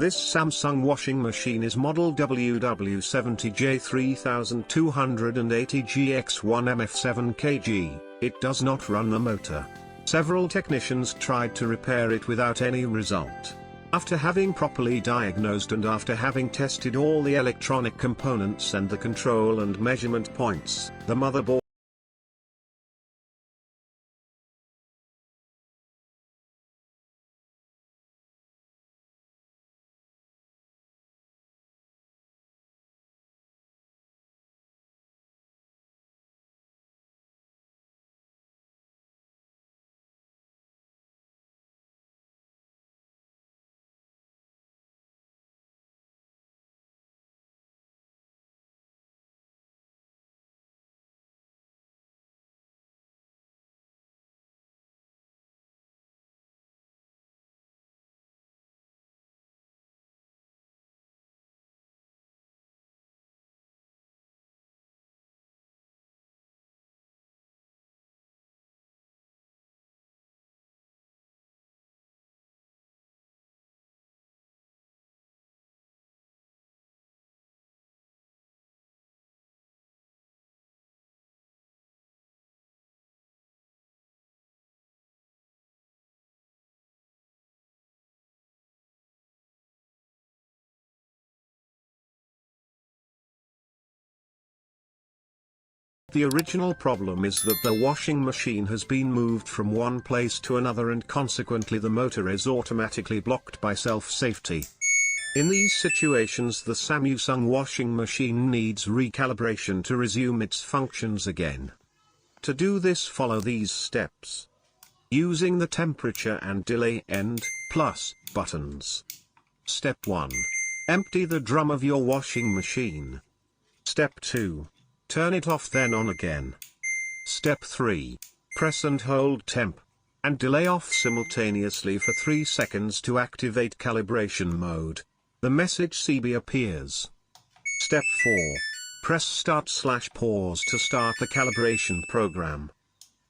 This Samsung washing machine is model WW70J3280GX1MF7kg, it does not run the motor. Several technicians tried to repair it without any result. After having properly diagnosed and after having tested all the electronic components and the control and measurement points, the motherboard The original problem is that the washing machine has been moved from one place to another and consequently the motor is automatically blocked by self-safety. In these situations the Samsung washing machine needs recalibration to resume its functions again. To do this, follow these steps. Using the temperature and delay end, plus, buttons. Step 1. Empty the drum of your washing machine. Step 2. Turn it off then on again. Step 3. Press and hold temp and delay off simultaneously for 3 seconds to activate calibration mode. The message CB appears. Step 4. Press start/pause to start the calibration program.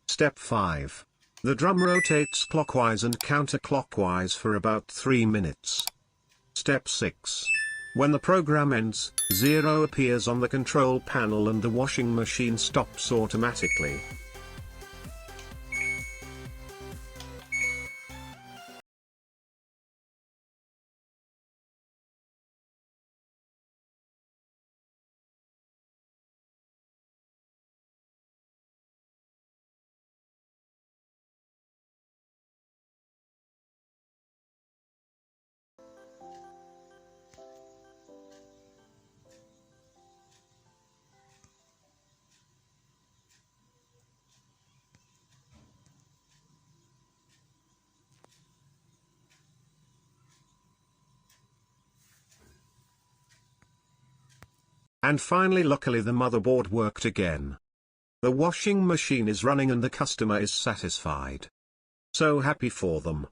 Step 5. The drum rotates clockwise and counterclockwise for about 3 minutes. Step 6. When the program ends, 0 appears on the control panel and the washing machine stops automatically. And finally, luckily the motherboard worked again. The washing machine is running and the customer is satisfied. So happy for them.